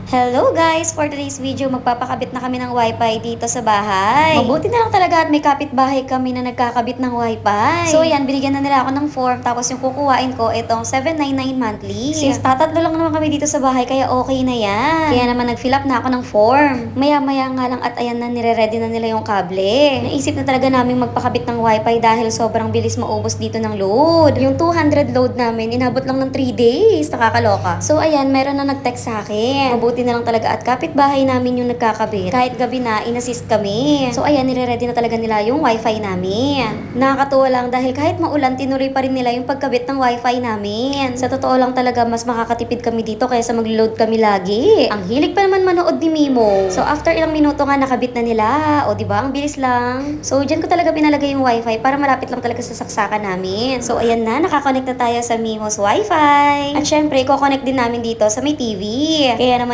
Hello guys! For today's video, magpapakabit na kami ng wifi dito sa bahay. Mabuti na lang talaga at may kapitbahay kami na nagkakabit ng wifi. So ayan, binigyan na nila ako ng form, tapos yung kukuhain ko, itong 799 monthly. Since tatatlo lang naman kami dito sa bahay, kaya okay na yan. Kaya naman nag-fill up na ako ng form. Maya-maya nga lang at ayan na, nire-ready na nila yung kable. Naisip na talaga namin magpakabit ng wifi dahil sobrang bilis maubos dito ng load. Yung 200 load namin, inabot lang ng 3 days. Nakakaloka. So ayan, meron na nag-text sa akin. Mabuti na lang talaga at kapitbahay namin yung nagkakabit. Kahit gabi na, inassist kami. So ayan, nire-ready na talaga nila yung wifi namin. Nakakatuwa lang dahil kahit maulan, tinuloy pa rin nila yung pagkabit ng wifi namin. Sa totoo lang talaga, mas makakatipid kami dito kaysa mag-load kami lagi. Ang hilig pa naman manood ni Mimo. So after ilang minuto nga, nakabit na nila. O diba, ang bilis lang. So dyan ko talaga pinalagay yung wifi para malapit lang talaga sa saksakan namin. So ayan na, nakakonect na tayo sa Mimo's wifi. At syempre, i-connect din namin dito sa may TV. Kaya naman